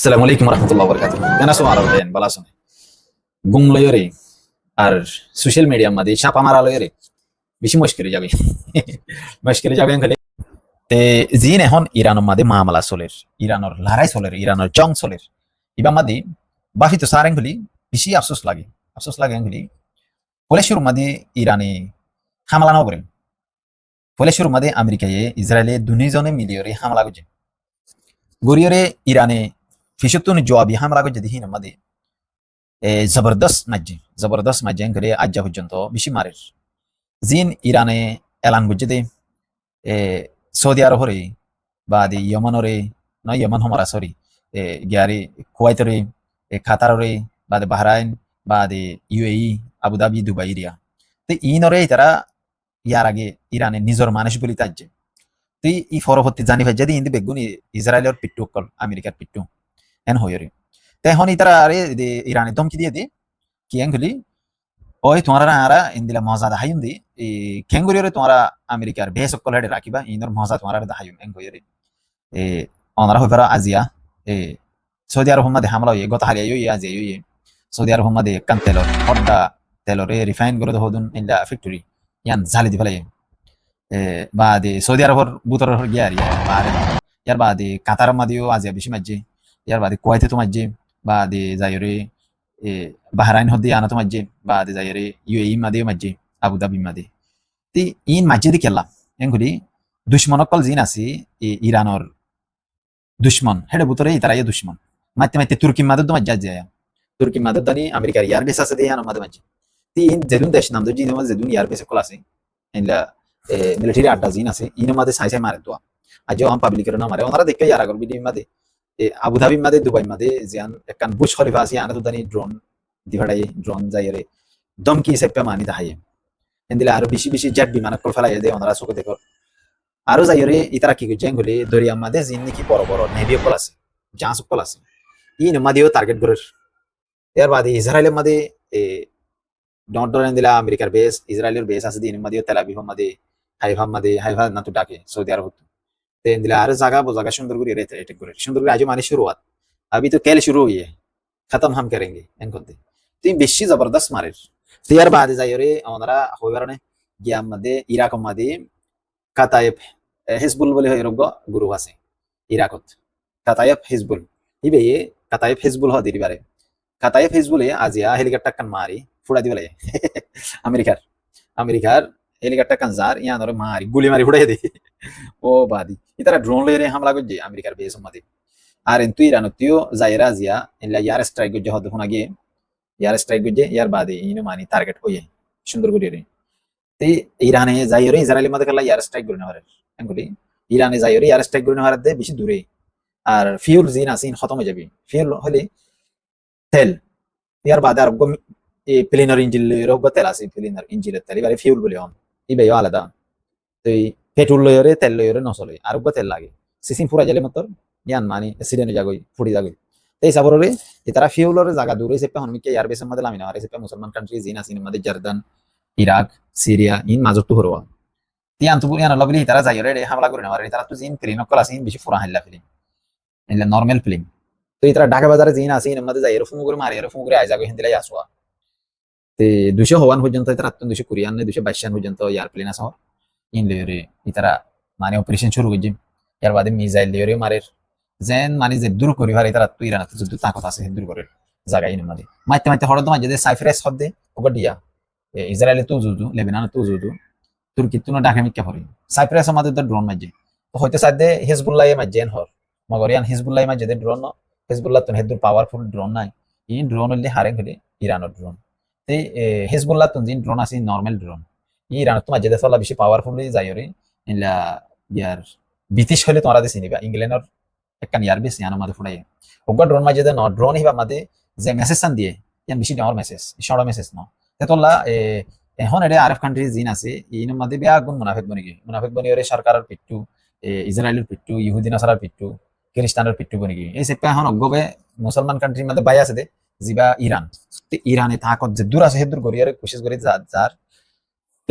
আসসালামু আলাইকুম রহমতুল্লাহ বরকাত কেন আছো মারা দেন বলা শুনে গুম লয়রে আর সোশ্যাল মিডিয়ার মধ্যে চাপা মারা লয়রে বেশি মুশকিল যাবে মুশকিল যাবে খালি তে জিন এখন ইরানের মধ্যে মামলা চলের ইরানের লড়াই চলের ইরানের জং চলের ইবা মধ্যে বাফি তো সারেন গুলি বেশি আফসোস লাগে গুলি ফলে শুরু মধ্যে ইরানে হামলা নগরে ফলে শুরু মধ্যে আমেরিকায় ইসরায়েলে দুজনে মিলিয়রে হামলা করছে গরিয়রে ইরানে ফিসতুন জবাবি হামলা করছে দেখি মধ্যে জবরদস্ত মাজ্জে করে আজ পর্যন্ত বেশি মারের জিন ইরানে এলান করছে দে সৌদি আরবরে বা দি ইয়মানরে নয় ইয়মান হমারা সরি গিয়ারি কুয়াইতরে কাতাররে বা দে বাহরাইন বা দে ইউএই আবুধাবি দুবাই এরিয়া তো ইনরে তারা ইয়ার আগে ইরানে নিজের মানুষ বলি তাজ্জে তুই ই পরবর্তী জানি ভাই যদি ইন্দি বেগুন ইসরায়েলের পিট্টু কল আমেরিকার পিট্টু এন হইরে তো এখন তারা আরে ইরানে ধমকি দিয়ে দি কি এনগুলি ওই তোমারা আরা ইন্দিলা মজা দাহাইম দি এই খেঙ্গুরিয়রে তোমারা আমেরিকার বেশ সকল হেডে রাখিবা ইনর মজা তোমারা দাহাইম এনগুরিয়রে এ অনারা হইপারা আজিয়া এ সৌদি আরব মধ্যে হামলা হয়ে গত হারিয়া ইয়ে আজিয়া ইয়ে সৌদি আরব মধ্যে কান তেলর হড্ডা তেলরে রিফাইন করে হদুন ইনলা ফ্যাক্টরি ইয়ান জালি দি ফেলে বাদে সৌদি আরবর বুতর গিয়া আর ইয়ার বাদে কাতার মাদিও আজিয়া বেশি মাঝে ইয়ার বাদে কুয়াইতে তো মাঝে বাদে যাইরে বাহরাইন হদ্দি আনা তো মাঝে বাদে যাইরে ইউএই মাদিও মাঝে আবুধাবি মাদে তি ইন মাঝে দি কেলা এনগুলি দুশ্মন অকল জিন আছে ইরানর দুশ্মন হেডে বুতরে তারা ইয়ে দুশ্মন মাইতে মাইতে তুর্কি মাদে তো মাঝে যায় তুর্কি মাদে দানি আমেরিকার ইয়ার বেস আছে দিয়ে আনা মাদে মাঝে তি ইন যেদুন দেশ নাম তো জিন যেদুন ইয়ার বেস কল আছে ইনলা মিলিটারি আড্ডা জিন আছে ইনো মাদে সাই সাই মারে তো আজ আম পাবলিকের না মারে ওনারা দেখে ইয়ার আগর বিডি মাদে আবুধাবি মাদে দুবাই মাদে জিয়ান একখান বুশ খলিফা আছে আনা তো দানি ড্রোন দিভাড়াই ড্রোন যাইরে দমকি সেপে মানি দাহাই এন্দিলে আরো বেশি বেশি জেট বিমান কল ফেলাই দে ওনারা চোখে দেখো আরো যাইরে ইতারা কি করছে গলি দরিয়া মাদে জিন নাকি বড় বড় নেভি কল আছে জাহাজ কল আছে ইন মাদিও টার্গেট করে এর বাদে ইসরায়েলের মাদে ডন দিলা আমেরিকার বেস ইসরায়েলের বেস আছে দিন মাদিও তেলাবিহ মাদে হাইফা না তো ডাকে সৌদি আরব ते दिला अरे जागा सुंदर गुरी रहते अटैक करे सुंदर गुरी आज हमारी शुरुआत अभी तो कल शुरू हुई है खत्म हम करेंगे इनको तो बेशी जबरदस्त मारे तो यार बाद जाइए रे हमारा होयर ने गया मध्य इराक मध्य कातायब हिजबुल बोले होयर गो गुरु वासे इराकत कातायब हिजबुल ये कातायब हिजबुल हो दिरी बारे कातायब हिजबुल है आज या हेलीकॉप्टर कन मारी फुड़ा दी वाले अमेरिकार हेलीकॉप्टर कन जार यहाँ नरे मारी गुली मारी फुड़ा दे ও বাদি ইতারা ড্রোন লইরে হামলা করছে আমেরিকার বেস মধ্যে আর এন্তু ইরান তিও জাইরা জিয়া ইনলা ইয়ার স্ট্রাইক করছে হদ ফোন আগে ইয়ার স্ট্রাইক করছে ইয়ার বাদে ইনো মানি টার্গেট হইয়ে সুন্দর করে রে তে ইরানে যাইরে ইসরায়েলের মধ্যে খেলা ইয়ার স্ট্রাইক করে নেওয়ার এগুলি ইরানে যাইরে ইয়ার স্ট্রাইক করে নেওয়ার দে বেশি দূরে আর ফিউল জিন আসিন খতম হয়ে যাবে ফিউল হলে তেল ইয়ার বাদে আর প্লেনার ইঞ্জিন রোগ তেল আছে প্লেনার ইঞ্জিনের তেল এবারে ফিউল বলে হন ইবেও আলাদা তো পেট্রোল লয়রে তেল লয়রে নচলে আর তেল লাগে সিসিম ফুরাই যালে মাত্র ইয়ান মানি অ্যাক্সিডেন্ট যাগই ফুড়ি যাগই এই সাবরে তারা ফিউলরে জায়গা দূরে সেপে হনমিকে এয়ার বেসের মধ্যে লামিনা আর সেপে মুসলমান কান্ট্রি জিন আসিন মধ্যে জর্দান ইরাক সিরিয়া ইন মাজুত হরওয়া তিয়ান তো ইয়ান লগলি তারা যাইরে হামলা করে নেওয়ার তারা তো জিন ফিলিম কল আসিন বেশি ফুরা হাল্লা ফিলিম এলা নরমাল ফিলিম তো তারা ঢাকা বাজারে জিন আসিন মধ্যে যাইরে ফোন করে মারি আর ফোন করে আই যাগই হিন্দিলাই আসওয়া তে 200 হওয়ান পর্যন্ত তারা 200 কোরিয়ান 222 পর্যন্ত এয়ারপ্লেন আসো ইন লেরে ইতারা মানে অপারেশন শুরু করছে এর বাদে মিসাইল লেরে মারের যেন মানে যে দূর করি ভাই তারা তুই ইরান যদি তাকত আছে দূর করে জায়গায় ইন মানে মাইতে মাইতে হড় তোমার যদি সাইফ্রাস হদে ওগা দিয়া ইসরায়েলে তো জুজু লেবানন তো জুজু তুর্কি তো না ঢাকা মিক্কা হরি সাইফ্রাস আমাদের তো ড্রোন মাঝে তো হইতে সাথে হিজবুল্লাহ মাঝে হর মগরিয়ান হিজবুল্লাহ মাঝে যে ড্রোন হিজবুল্লাহ তো হেদুর পাওয়ারফুল ড্রোন নাই ইন ড্রোন হলে হারে গেলে ইরানের ড্রোন তে হিজবুল্লাহ তো জিন ড্রোন আছে নরমাল ড্রোন ইরান তোমার যেতে চলা বেশি পাওয়ারফুলি যাইরে ইনলা ইয়ার ব্রিটিশ হলে তোমরা দেশে নিবা ইংল্যান্ডের একখান ইয়ার বেশি আনা মাঝে ফুটাই ওগা ড্রোন মাঝে ন ড্রোন হিবা মাঝে যে মেসেজ সান দিয়ে ইয়ান বেশি ডাঙর মেসেজ সড়া মেসেজ ন তেতলা এখন এটা আরব কান্ট্রি জিন আছে ইন মাঝে বেয়া গুণ মুনাফিক বনি ওরে সরকারের পিট্টু ইসরায়েলের পিট্টু ইহুদি নাসারার পিট্টু খ্রিস্টানের পিট্টু বনি এই সেপে এখন অগবে মুসলমান কান্ট্রির মধ্যে বাই আছে দে জিবা ইরান ইরানে তাকত যে দূর আছে হেদুর করি আর কোশিশ করি যার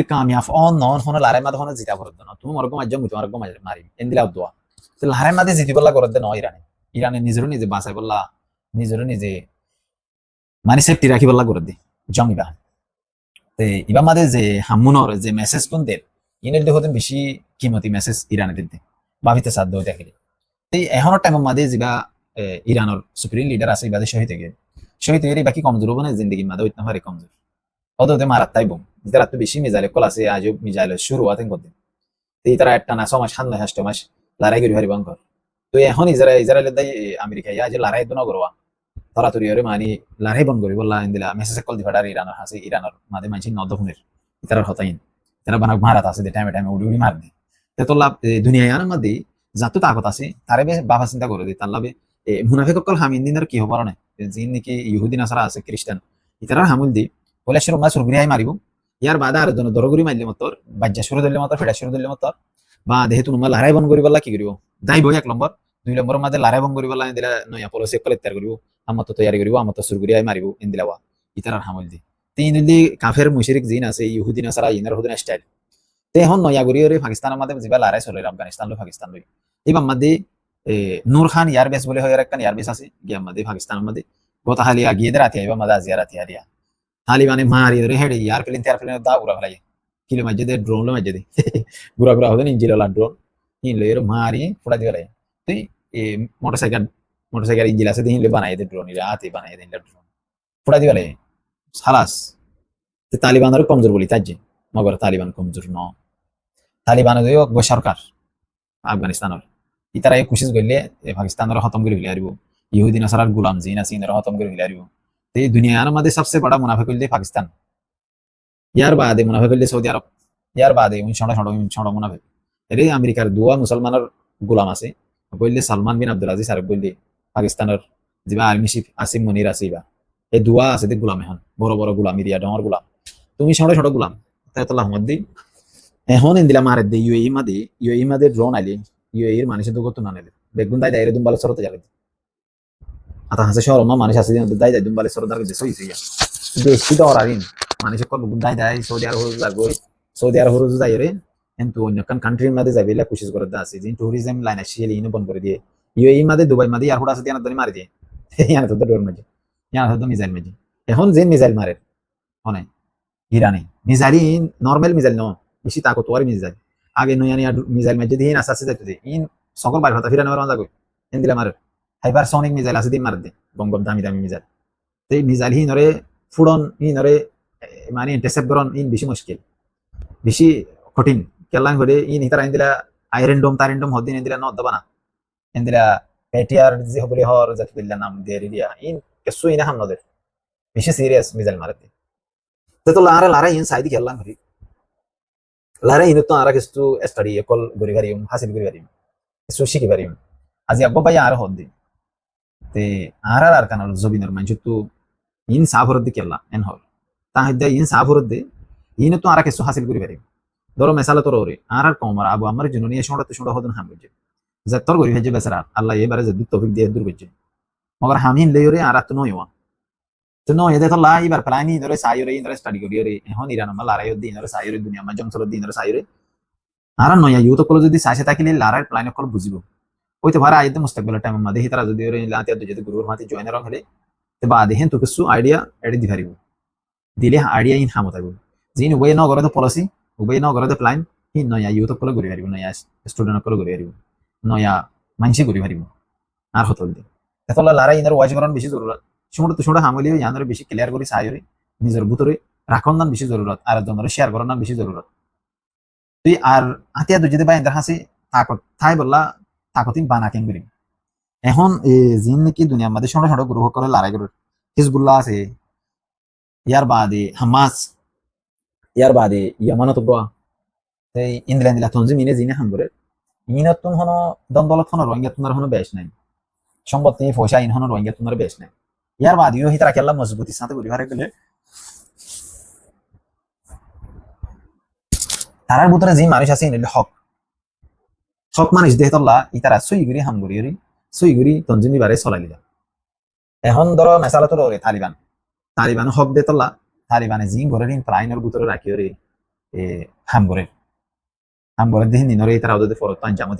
কামিয়াব নন হন লারে মাদে হন জিতা করত না তুমি মরগম আজম তুমি মরগম মারি এন্দিলা দোয়া তো লারে মাদে জিতি বলা করত না ইরানে ইরানে নিজেরও নিজে বাঁচাই বললা নিজেরও নিজে মানে সেফটি রাখি বললা করে দি জমিবা তে ইবা মাদে যে হামুনর যে মেসেজ কোন দের ইনের দেখতে বেশি কিমতি মেসেজ ইরানে দিতে ভাবিতে সাধ্য হইতে গেলে এই এখনের টাইমের মাঝে যেবা ইরানের সুপ্রিম লিডার আছে ইবাদে শহীদ হয়ে বাকি কমজোর হবো না জিন্দগির মাঝে হইতে পারে কমজোর অত মারাত তাইব যারা তো বেশি মিজাইলে কল আছে আজ মিজাইলে শুরু হতেন করতে এই তারা একটা না 6 মাস 7 মাস লড়াই করি হারিবাঙ্ক তো এখন ইসরায়েলের দায় আমেরিকা আজ লড়াই তো নগরবা তরাতরি হরে মানি লড়াই বন্ধ করি বললা ইন্দিলা মেসেজ কল দিফাটার ইরানের হাসি ইরানের মাঝে মানছি নদফুনের ইতার হতাইন তারা বানাক ভারত আছে যে টাইমে টাইমে উড়ি উড়ি মার দে তো লাভ দুনিয়ার মধ্যে যত তাকত আছে তারে বেশ বাবা চিন্তা করে দিই তার লাভে মুনাফিক কল হামিন দিনের কি হবার না যিনি নাকি ইহুদি নাসারা আছে খ্রিস্টান ইতারা হামুল দি বলে শুরু মাছ সুরগুড়ি মারিব ইয়ার বাদা আর জন দরগুড়ি মারলে মতর বাজ্যা শুরু দিলে মতর ফেডা শুরু দিলে মতর বা যেহেতু তোমার লারাই বন করি বললা কি করিব যাইব 1 নম্বর 2 নম্বরের মাঝে লারাই বন করি বললা দিলা নয়া পলিসি কল তৈরি করিব আমার তো তৈরি করিব আমার তো সুরগুড়ি মারিব ইন্দিলাওয়া ইতারার হামুল দি তিন দিল্লি কাফের মুশরিক জিন আছে ইহুদি নাসারা ইনার হুদিন স্টাইল তে এখন নয়া গড়ি পাকিস্তানের মাঝে যিবা লারাই চলে আফগানিস্তান লো পাকিস্তান লই এবার মাঝে নূর খান ইয়ারবেস বলে হয় একটা ইয়ারবেস আছে গিয়া মাঝে পাকিস্তানের মাঝে গত হালি আগিয়ে রাতি আইবা মাঝে আজিয়া রাতি হারিয়া তালিবানে মারি ধরে হেডে ইয়ার প্লেন তেয়ার প্লেন দা উড়া ফেলাই কিলো মাঝে দে ড্রোন লো মাঝে দে গুড়া গুড়া হতেন ইঞ্জিলা ড্রোন ইন লো এর মারি ফুড়া দিয়ে ফেলাই তুই মোটরসাইকেল ইঞ্জিল আছে দিন লে বানাই দে ড্রোন ইরা হাতে বানাই দে ড্রোন ফুড়া দিয়ে ফেলাই সালাস তে তালিবানের কমজোর বলি তাজ্জে মগর তালিবান কমজোর ন তালিবানের সরকার আফগানিস্তানের ইতারা এই কোশিশ করলে পাকিস্তানের খতম করে ফেলে আরিব ইহুদি নাসারার গুলাম জিন আছে ইনারা খতম করে ফেলে আরিব তো এই দুনিয়ার মধ্যে সবচেয়ে বড় মুনাফিক হইলে পাকিস্তান ইয়ার বাদে মুনাফিক হইলে সৌদি আরব ইয়ার বাদে ছোট মুনাফিক এর আমেরিকার দুয়া মুসলমানের গুলাম আছে বললে সালমান বিন আব্দুল আজিজ আরব বললে পাকিস্তানের যিবা আর্মি চিফ আসিম মনির আছে ইবা এই দুয়া আছে দে গুলাম এখন বড় বড় গুলাম ইরিয়া ডর গুলাম তুমি ছোট গুলাম তাই তো লাহমদ দি এখন ইন্দিলা মারে দে ইউএই মাদে ড্রোন আইলি ইউএইর মানুষের তো করতে না নিলে বেগুন দাই দাইরে দুম বালে সরতে যাবে আতা হাসে শহর মা মানুষ আছে দাই দাই দুম বালে সরদার যে সইছে ইয়া বেশি তো অরারিন মানুষের কল দাই দাই সৌদি আরব লাগবে সৌদি আরব হরুজ যাই রে কিন্তু অন্য কান কান্ট্রির মধ্যে যাবে লা কোশিশ করে আছে যে টুরিজম লাইন আসিয়ে ইনো বন্ধ করে দিয়ে ইউএই মাদে দুবাই মাদে এয়ারপোর্ট আছে দিনা দনি মারি দিয়ে ইয়ানা তো ডোর মাঝে ইয়ানা তো মিসাইল মাঝে এখন যে মিসাইল মারে অনেক ইরানি মিসাইল নরমাল মিসাইল ন বেশি তাকতওয়ার মিসাইল আগে নয়ানি মিসাইল মাঝে দিয়ে আসাসে যাইতে দে ইন সকল বাইরে হতা ফিরানো মারা যাবে এন দিলা মারে হাইপারসনিক মিসাইল আছে দিন মার দে বম দামি দামি মিসাইল তো এই মিসাইল হিনরে ফুডন হিনরে মানে ইন্টারসেপ্ট করন ইন বেশি মুশকিল বেশি কঠিন কেলাং করে ইন হিতারা ইন দিলা আয়রন ডোম তারিন ডোম হদিন ইন দিলা ন দবা না ইন দিলা পেটিআর যে হবলে হর জাত দিলা নাম দে রিয়া ইন কেসু ইনা হাম নদে বেশি সিরিয়াস মিসাইল মারে তো লারা ইন সাইদি কেলাং করি লারা ইন তো আরা কিছু স্টাডি একল গরি গারিম হাসিল গরি গারিম কিছু শিখি পারিম আজি আব্বা ভাই আর হদ্দি তে আর কানাল জবিনের মানছ তো ইন সাফরত দি কেলা এন হল তা হিদা ইন সাফরত দে ইন তো আর কিছু হাসিল করি পারিম ধরো মেসালা তোর ওরে আর কমর আবু আমার জন্য নিয়ে শোনা হদন হাম গজে যে তোর গরি হেজে বেসারা আল্লাহ এবারে যে তৌফিক দিয়ে দূর গজে মগর হামিন লইরে আর তো নয়ওয়া তো নয় এতে তো লা এবার প্ল্যানি ধরে সাইরে ইন ধরে স্টাডি করি রে এখন ইরান মা লারাই দিন ধরে সাইরে দুনিয়া মা জমসর দিন ধরে সাইরে আর নয় ইউ তো কল যদি সাইসে থাকিলে লারার প্ল্যান কল বুঝিব ওই তো ভাড়া আইতে মুস্তাকবিলের টাইম মধ্যে তারা যদি ওরে লাতে যদি গুরুর মাতি জয়েনের হলে তে বাদে হেন তো কিছু আইডিয়া এডি দিহারিব দিলে আইডিয়া ইন হামত আইব জিন ওয়ে ন গরে তো পলিসি ওয়ে ন গরে তো প্ল্যান হি নয়া ইউ তো কল গরি হারিব নয়া স্টুডেন্ট কল গরি হারিব নয়া মানসি গরি হারিব আর হতল দি এতলা লারা ইনার ওয়াজ করন বেশি জরুরত সময় হামলিও ইয়ানের বেশি ক্লিয়ার করি সাইরে নিজের ভিতরে রাখন নাম বেশি জরুরত আর জনের শেয়ার করার নাম বেশি জরুরত তুই আর আতিয়া দুজে বা এন্দার হাসি তাকত থাই বললা তাকতিন বানা কেন করি এখন জিন নাকি দুনিয়ার মধ্যে ছোট গ্রহ করে লড়াই করে হিজবুল্লাহ আছে ইয়ার বাদে হামাস ইয়ার বাদে ইয়ামানত এই ইন্দ্রা ইন্দিলা তঞ্জি মিনে জিনে হাম করে ইনতুন হনো দন্দলত হনো রোহিঙ্গা তুনার হনো বেশ নাই সম্পত্তি পয়সা ইন হনো রোহিঙ্গা তুনার বেশ নাই ইয়ার বাদেও হিতারা খেলা মজবুতির সাথে পরিবারে গেলে তারার ভিতরে যে মানুষ আছে ইনলে হক মানুষ দেহতল্লা ইতারা সুইগুরি হামগুরি সুইগুরি তঞ্জিমি বারে চলাই লিলা এখন ধরো মেসালা তো রে তালিবান হক দেতল্লা তালিবানে জি ঘরের ইন প্লাইনের ভিতরে রাখি রে হামগুরে দেখি নিনরে তারা ওদের ফরত পাঞ্জামে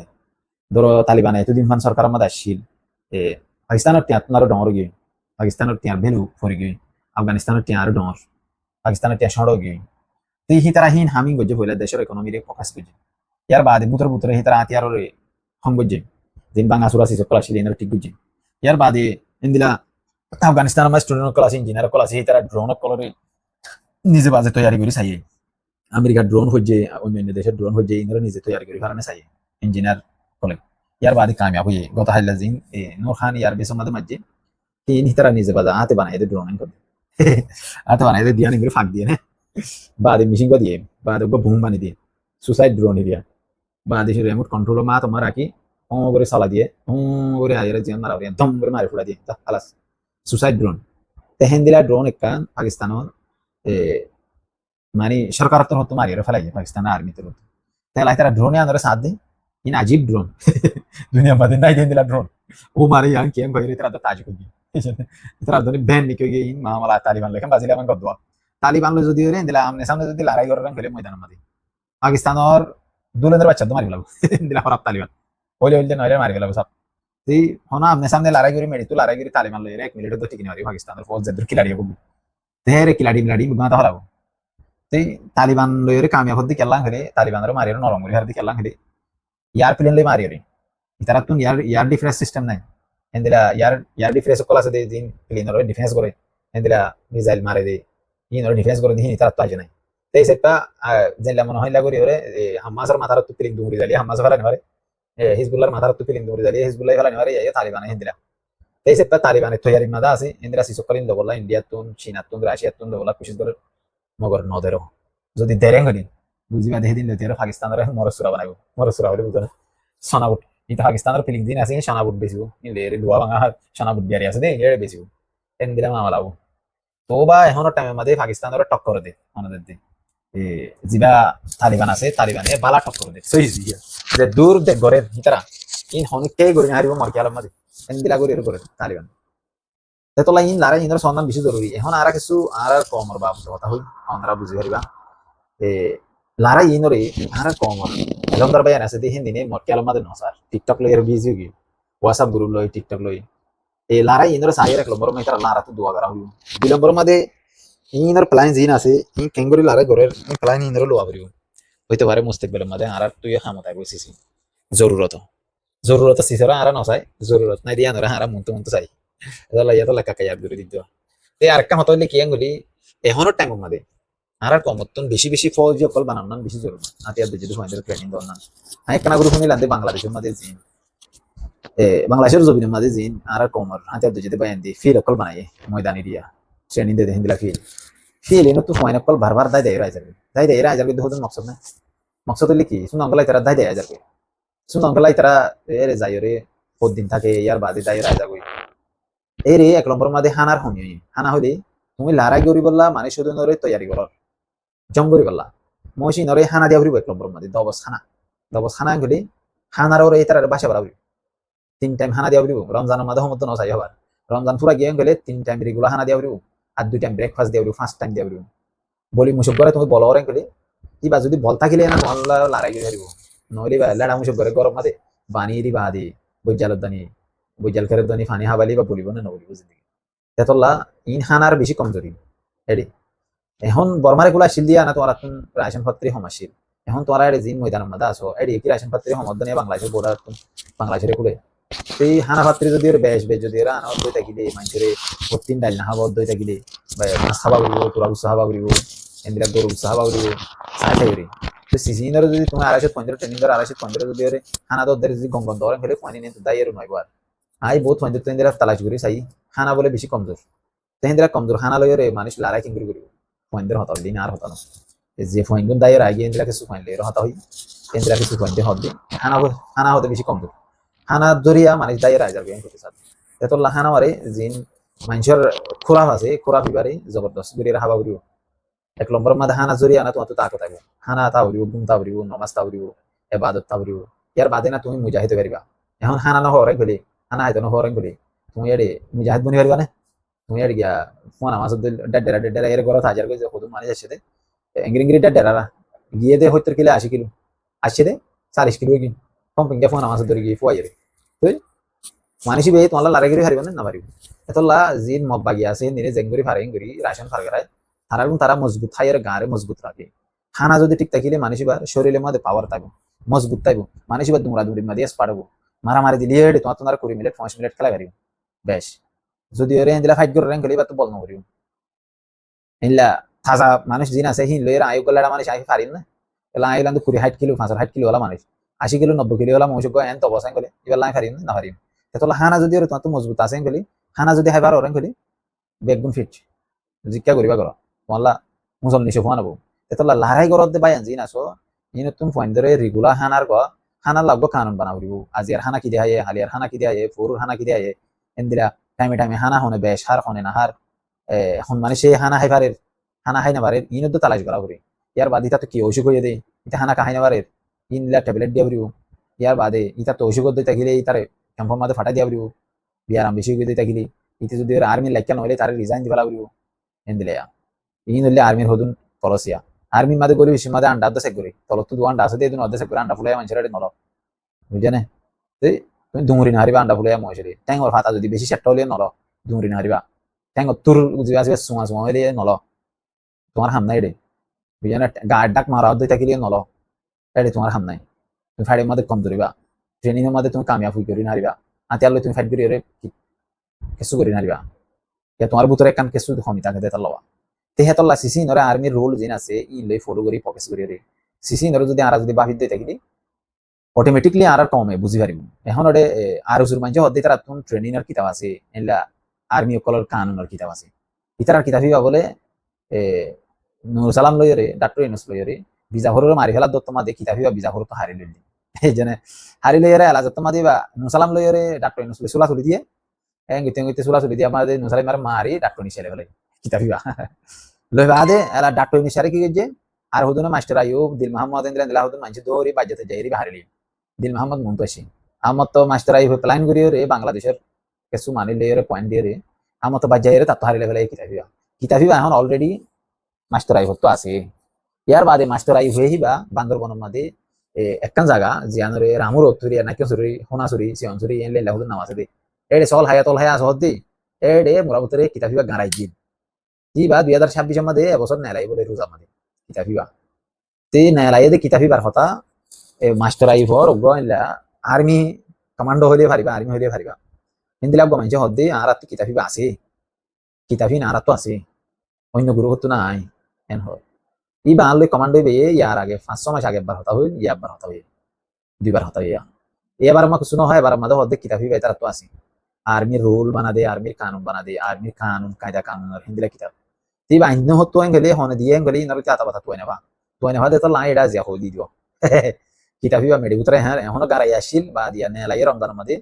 ধরো তালিবানে এতদিন খান সরকারের মধ্যে আসছিল পাকিস্তানের টিয়া তোমার ডর গিয়ে পাকিস্তানের টিয়ার ভেলু ফরি গিয়ে আফগানিস্তানের টিয়া আরো ডর পাকিস্তানের টিয়া সড়ক গিয়ে তো হি তারা হিন হামিং গজ্জে হইলে দেশের ইকোনমিরে ফোকাস করছে ইয়ার বাদে বুতর বুতরে হি তারা হাতিয়ার হং গজ্জে দিন বাংলা সুরা সিসক কলা শিলিনের ঠিক গজ্জে ইয়ার বাদে ইন্দিলা আফগানিস্তানের মাঝে স্টুডেন্ট কলা ইঞ্জিনিয়ার কলা হি তারা ড্রোন কলরে নিজে বাজে তৈরি করে চাইয়ে আমেরিকার ড্রোন হচ্ছে অন্যান্য দেশের ড্রোন হচ্ছে ইন্দ্র নিজে তৈরি করে কারণে চাই ইঞ্জিনিয়ার কলে ইয়ার বাদে কামিয়াব হয়ে গত হাইলা জিন নূর খান ইয়ার বেসম মাঝে মাঝে তিন তারা নিজে বাজা হাতে বানাই ড্রোন করে হাতে বানাই দিয়া নিয়ে ফাঁক দিয়ে না বাদে মিশিং দিয়ে বাদে বুম বানিয়ে দিয়ে সুসাইড ড্রোন এরিয়া বাদে সে রিমোট কন্ট্রোল মা তোমার রাখি করে চালা দিয়ে করে আইয়ার জিয়ান মারা দিয়ে দম করে মারি ফুলা দিয়ে খালাস সুসাইড ড্রোন তেহেন দিলা ড্রোন একটা পাকিস্তানের মানে সরকার তো হতো মারিয়ে ফেলাই পাকিস্তান আর্মিতে হতো তাহলে তারা ড্রোনে আনারে সাথ দেয় ইন আজীব ড্রোন দুনিয়া বাদে নাই দেন দিলা ড্রোন ও মারে ইয়ান কেম কইরে তারা তো তাজ কই তারা ধরে ব্যান নিকে গিয়ে মা মালা তালিবান লেখা বাজিলে আমার গদওয়া তালিবান লো যদি রে দিলা আমনে সামনে যদি লড়াই করার গেলে ময়দানের মধ্যে পাকিস্তানের দুলের বাচ্চা তো মারি ফেলাবো দিলা খারাপ তালিবান ওইলে ওইলে নইলে মারি ফেলাবো সব এই হনা আমনে সামনে লড়াই করে মেরি তো লড়াই করে তালিবান লইরে 1 মিনিট তো ঠিক নেই পাকিস্তানের ফৌজ যেদুর খিলাড়ি করব তেরে খিলাড়ি মিলাড়ি গাঁতা হলাবো এই তালিবান লইরে কামিয়া হদ্দি কেল্লাং হলে তালিবানের মারিয়ে নরম করে হারদি কেল্লাং হলে ইয়ার প্লেন লই মারিয়ে ইতারা তুন ইয়ার ডিফেন্স সিস্টেম নাই এন্দিলা ইয়ার ডিফেন্স কল আছে দিন প্লেনের ডিফেন্স করে এন্দিলা মিসাইল মারে দে ইনর ডিফেন্স করে দিন ইতারা তো আজ নাই তাই সেটা জেলা মনে হয় লাগরি ওরে হামাসের মাথার তো পিলিং দুমুরি দালি হামাস ফেলা নিবারে হিজবুল্লাহর মাথার তো পিলিং দুমুরি দালি হিজবুল্লাহ ফেলা নিবারে এই তালিবান এন্দিলা তাই সেটা তালিবানের তৈরি মাদা আছে এন্দিলা সিসকলিন দবলা ইন্ডিয়া তুন চীনা তুন রাশিয়া তুন দবলা কুশিস করে মগর নদেরও যদি দেরেং হলি বুঝিবা দেখে দিন লইতে পাকিস্তানের মরসুরা বানাবো মরসুরা বলে বুঝো না সোনাবুট এটা পাকিস্তানের ফিলিং দিন আছে সোনাবুট বেচিব ইলে লুয়া ভাঙা সোনাবুট বিয়ারি আছে দে এড়ে বেচিব এন দিলাম আমালাবো তো বা এখনো টাইমের মধ্যে পাকিস্তানের টক্কর দে আমাদের দে জিবা তালিবান আছে তালিবানে বালা টক্কর দে সহি যে দূর দে গরের ভিতরা ইন হনকে গরে হারিব মরকি আলম মধ্যে এন দিলা গরে এর গরে তালিবান তেতলা ইন লারা ইনর সন্ধান বেশি জরুরি এখন আর কিছু আর কমর বাপ কথা হই আমরা বুঝি পারিবা লারা ইনরে আর কমর এখন তার বাইন আছে দেখেন দিনে মরকি আলম মধ্যে নসার টিকটক লই এর বিজি গি হোয়াটসঅ্যাপ গ্রুপ লই টিকটক লই লারা ইনর সাইয়ে রাখলো বড় মাইতার লারা তো দোয়া করা হই বিলম্বর মধ্যে ইনর প্ল্যান জিন আছে ইন কেঙ্গুরি লারা গরের প্ল্যান ইনর লোয়া করিও হইতে পারে মুস্তাকবিলের মধ্যে আর তুই খামতায় বসিছি জরুরত জরুরত সিসরা আর নসাই জরুরত নাই দিয়া নরা আর মনতে মনতে চাই এদালা ইয়াতো লেখা কায়ার দূরে দিত এই আরেকটা মত হইলে কি আঙ্গুলি এখনো টাইম মধ্যে আর কমতন বেশি বেশি ফৌজি অকল বানানো বেশি জরুরি আতিয়া যদি ফাইনাল ট্রেনিং দন না আমি একটা গুরু শুনি লান্দে বাংলাদেশের মধ্যে জিন বাংলাদেশের জমিনের মধ্যে জিন আর কমর আতিয়া যদি বাইন দি ফিল অকল বানাই ময়দান এরিয়া ট্রেনিং দে দেন দিলা ফিল এনো তো ফাইনাল অকল বারবার দাই রাইজার কিন্তু হদন মকসদ না মকসদ হইলে কি শুন অঙ্কলাই তারা দাই রাইজার শুন অঙ্কলাই তারা এর যাই রে বহুত দিন থাকে ইয়ার বাদে দাই রাইজার কই এই রে 1 নম্বর মধ্যে হানার হমি হানা হইলে তুমি লারাই গরি বললা মানে শুধু নরে তৈরি করো জম করি বললা মৌসি নরে হানা দিয়া হরিব 1 নম্বর মধ্যে দবস খানা গলি হানার ওরে তার বাসা বাড়াবি 3 টাইম হানা দিয়া হরিব রমজানের মধ্যে হমত ন চাই হবার রমজান পুরা গিয়ে গেলে 3 টাইম রেগুলার হানা দিয়া হরিব আর 2 টাইম ব্রেকফাস্ট দিয়া হরিব 5 টাইম দিয়া হরিব বলি মুসব করে তুমি বল ওরে গলি কিবা যদি বল থাকিলে না বল লারাই গরি হরিব নইলে বা লাড়া মুসব করে গরম মধ্যে বানিয়ে দিবা আদি বৈজালত দানি বৈজাল ফেরত দানি ফানি হাবালি বা বলিব না নবলিব জিন্দগি তেতল্লা ইন হানার বেশি কমজোরি এডি এখন বর্মারে গুলা শিল দিয়া না তোমার রাশন পাত্রী সমাশীল এখন তোমার এডি জিন ময়দানের মধ্যে আছো এডি কি রাশন পাত্রী সমর্দনীয় বাংলাদেশের বোর্ডার বাংলাদেশের কুলে এই হানা পাত্রী যদি ওর বেশ যদি এরা আনা দই থাকিলে মানুষের প্রতিদিন ডাইল না হাবা দই থাকিলে মাছ খাবা করিব তোরা উৎসাহ হাবা করিব এন্দিরা গরু উৎসাহ হাবা করিব চাই খাইবি তো সিজিনের যদি তুমি 215 ট্রেনিং ধর 215 যদি ওরে হানা দর যদি গঙ্গন ধরে ফেলে পানি নিতে দাই এর নয় বার আই বহুত 15 ট্রেনিং তালাশ করি চাই খানা বলে বেশি কমজোর তেহেন্দ্রা কমজোর খানা লই রে মানুষ লড়াই কিংগুরি করিব পয়েন্টের হতা দিন আর হতা না যে পয়েন্ট দায়ের আগে এন্দ্রা কিছু পয়েন্ট এর হতা হই এন্দ্রা কিছু পয়েন্টে হতে খানা হতে বেশি কমজোর খানা জরিয়া মানুষ দায়ের আয় যাবে করতে চাই এত লাহানা মারে জিন মানুষের খোরাপ আছে খোরাপ বিবারে জবরদস্ত গরিয়া হাবা করিব 1 নম্বর মধ্যে হানা জরিয়া না তোমার তো তাকত থাকবে হানা তা করিব গুম তা করিব নামাজ তা করিব ইবাদত তা করিব ইয়ার বাদে না তুমি মুজাহিদ পারিবা এখন হানা না হরে গলি হানা আইতো না হরে গলি তুমি এডে মুজাহিদ বনি পারিবা না তুমি এডে গিয়া ফোন আমার ডেডেরা এর ঘর হাজার করে কত মানে যাচ্ছে দে ইংরেজি ডেডেরা গিয়ে দে 70 কিলো 80 কিলো আসছে দে 40 কিলো কি কম পিঙ্গে ফোন আমার ধরে গিয়ে ফুয়াই রে তুই মানুষই বে তোমার লারাই করে হারিব না পারিব এতলা জিন মগ বাগি আছে নিরে জেঙ্গুরি ফারিং করি রাশন ফারগারায় তারা মজবুত খাইয়ের গাঁরে মজবুত রাখে খানা যদি ঠিক থাকিলে মানুষ এবার শরীরের মধ্যে পাওয়ার থাকবো মজবুত থাকবো মানুষ এবার দুমরা দুমরি মাদি পারবো মারামারি দিলে তোমার 20 মিনিট 5 মিনিট খেলা পারিব বেশ যদি ওরে দিলা ফাইট করে রেন খেলি বা তো বল না করিব ইল্লা থাজা মানুষ জিন আছে হিন লইরা আয়ু গলাটা মানুষ আই পারিন না এলা আইলাম তো 20 60 কিলো 5 60 কিলো ওলা মানুষ 80 কিলো 90 কিলো ওলা মানুষ এন তো বসান কলে এবার লাই পারিন না পারিন এতলা হানা যদি ওরে তোমার তো মজবুত আছে কলি হানা যদি হাইবার ওরেন কলি বেগুন ফিট জিজ্ঞা করিবা করো তোমালা মুসল নিশো ফোন আবো এতলা লড়াই করতে বাইন জিন আসো ইন তুমি ফোন ধরে রেগুলার হানার গ হানা লাগবো কানুন বানাবো আজি আর হানা কি দেয় হালিয়ার হানা কি দেয় ফুরুর হানা কি দেয় এন্দিরা টাইমে টাইমে হানা হনে বেশ হার হনে না হার এখন মানে সেই হানা হাইবারের হানা হাই না বারের ইন তো তালাশ করা করি ইয়ার বাদ ইটা তো কি অসুখ হয়ে দেয় ইটা হানা কাহাই না বারের ইনলা ট্যাবলেট দিয়া বলিব ইয়ার বাদে ইটা তো অসুখ দিতে গেলে ইতারে ক্যাম্পর মাঝে ফাটা দিয়া বলিব বিয়ার আম বেশি দিতে গেলে ইতে যদি আর্মি লাইকা নহলে তারে রিজাইন দিবা লাগব এন্দিলে ইন হলে আর্মির হদুন পলসিয়া আর্মির মাঝে গলি বেশি মাঝে আন্ডা অর্ধেক করি তলত তো আন্ডা আছে দিয়ে অর্ধেক করে আন্ডা ফুলাই মানুষের নল বুঝছে না তুমি দুমুরি না হারিবা আন্ডা ফুলাই মানুষের ট্যাঙ্গর ফাটা যদি বেশি সেটটা হলে নল দুমুরি না হারিবা ট্যাঙ্গর তোর যে আসবে চুমা চুমা হলে নল তোমার হাম নাই রে বুঝছে না গাড় ডাক মারা অর্ধেক থাকিলে নল এটা তোমার হাম নাই তুমি ফাইডের মধ্যে কম ধরিবা ট্রেনিং এর মধ্যে তুমি কামিয়াব হই করি নারিবা আতিয়ালে তুমি ফাইট করি রে কিছু করি নারিবা তোমার ভিতরে কান কিছু খমি থাকে তার লওয়া তেহেতলা সিসি নরে আর্মির রোল জিন আছে ই লই ফলো করি ফোকাস করি রে সিসি নরে যদি আর যদি বাহিদ দেই থাকিলি অটোমেটিকলি আর কমে বুঝি পারিব এখন ওরে আর উসুর মানছে হদ্দি তারা তুন ট্রেনিং এর কিতাব আছে এলা আর্মি কলর কানুনের কিতাব আছে ইতার কিতাব হিবা বলে নূর সালাম লইরে ডাক্তার ইউনুস লইরে বিজাফরের মারি ফেলা দত্তমা দে কিতাব হিবা বিজাফর তো হারি লইলি এই জনে হারি লইরে আলা দত্তমা দিবা নূর সালাম লইরে ডাক্তার ইউনুস লই সুলা চলি দিয়ে গিতে গিতে সুলা চলি দিয়ে আমাদের নূর সালাম মারি ডাক্তার নিছেলে বলে কিতাব হিবা লই বাদে এলা ডাক্তার নিশারে কি গেছে আর হুদুন মাস্টার আইয়ুব দিল মোহাম্মদ ইন্দ্রা হুদুন মানছে দৌড়ি বাজ্যতে যাইরি হারিলি দিল মোহাম্মদ মুনতাসি আমার তো মাস্টার আইয়ুব প্ল্যান করিও রে বাংলাদেশের কিছু মানিলে রে পয়েন্ট দিয়ে রে আমার তো বাজ্যাই রে তাত হারিলে ফেলে কিতাবিবা এখন অলরেডি মাস্টার আইয়ুব তো আছে ইয়ার বাদে মাস্টার আইয়ুব হয়ে হিবা বান্দরবনের মধ্যে একখান জায়গা জিয়ানরে রামুর অতুরি নাকিয়সুরি হোনাসুরি সিয়নসুরি এনলে লাহুদুন নাম আছে দে এড়ে সল হায়া তল হায়া সহদ দি এড়ে মোরাবতরে কিতাবিবা গারাই দিন ইবা 2026 মধ্যে এবছর নেলাই বলে রোজা মধ্যে কিতাবিবা তে নেলাই দে কিতাবিবার কথা মাস্টার আইয়ুবর অগ্রইলা আর্মি কমান্ডো হইলে পারিবা আর্মি হইলে পারিবা হিন্দিলা গমাইছে হদ্দে আর কিতাবিবা আছে কিতাবি না আর তো আছে অন্য গুরু হতো নাই এন হয় ই বাংলা কমান্ডো বে ইয়ার আগে 5-6 মাস আগে একবার হতা হইল একবার হতা হইল দুইবার হতা হইয়া এবার আমাকে শুনো হয় এবার আমাদের হদ্দে কিতাবি বে তার তো আছে আর্মির রুল বানা দে আর্মির কানুন বানা দে আর্মির কানুন কায়দা কানুন আর হিন্দিলা কিতাব তি বাইন্য হতো গেলে হনে দিয়ে গেলে ইনার কি আতা কথা তো নেবা দে তো লাই এটা জিয়া হই দিও কিতাবি বা মেডি উতরে হ্যাঁ এখনো গারাই আসিল বা দিয়া নেলাই রমজান মধ্যে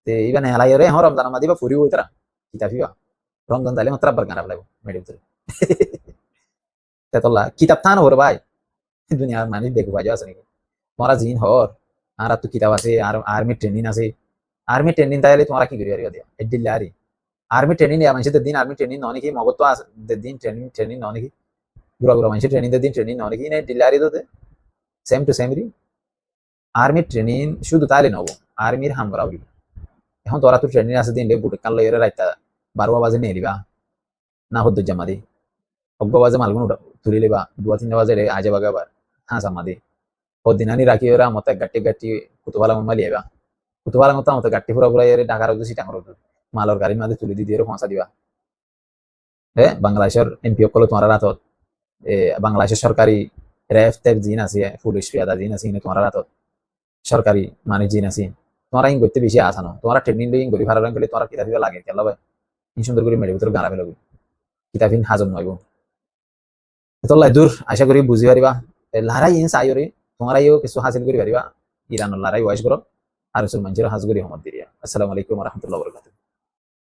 তে ইবা নেলাই রে এখন রমজান মধ্যে বা ফুরি হইতরা কিতাবি বা রমজান তাইলে মাত্র বার গারা লাগবে মেডি উতরে তেতলা কিতাব থান ওর ভাই দুনিয়ার মানুষ দেখো বাজে আছে নাকি তোমরা জিন হর আর তো কিতাব আছে আর আর্মি ট্রেনিং আছে আর্মি ট্রেনিং তাইলে তোমরা কি করিয়া দিয়া এডিল্লারি আর্মি ট্রেনিং দিয়া মানুষের দিন আর্মি ট্রেনিং নয় নাকি মগত তো দিন ট্রেনিং নয় নাকি গুড়া গুড়া মানুষের ট্রেনিং দিন ট্রেনিং নয় নাকি না ডিল্লারি তো সেম টু সেম রি আর্মি ট্রেনিং শুধু তাইলে নব আর্মির হাম করা এখন তোরা তো ট্রেনিং আছে দিন বুট কাল লইরে রাইতা 12 বাজে নিয়ে লিবা না হদ্দ জামা দি অজ্ঞ বাজে মালগুন তুলি লিবা 2-3 বাজে আজে বাগে আবার হ্যাঁ জামা দি ও দিনানি রাখি ওরা মতো গাটি গাটি কুতুবালা মালি আইবা কুতুবালা মতো গাটি পুরা পুরা এর ঢাকার উদ্দেশ্যে টাঙ্গর মালর গাড়ির মাঝে তুলি দিয়ে পৌঁছা দিবা হ্যাঁ বাংলাদেশের এমপি সকল তোমার রাতত বাংলাদেশের সরকারি রেফ টেক জিন আছে পুলিশ পেয়াদা জিন আছে তোমার রাতত সরকারি মানে জিন আছে তোমরা ইন করতে বেশি আসানো তোমরা ট্রেনিং লই গরি ভাড়া গেলে তোমরা কিতাবিবা লাগে কেন ভাই ইন সুন্দর করে মেডি ভিতর গাড়া ফেলব কিতাবিন হাজম নইব এতলাই দূর আশা করি বুঝি পারিবা লড়াই ইন সাইরে তোমরাইও কিছু হাসিল করি পারিবা ইরানের লড়াই ওয়াইস করো আর রসুল মঞ্জির হাজ করি হমদ দিয়া আসসালামু আলাইকুম ওয়া রাহমাতুল্লাহি ওয়া বারাকাতুহু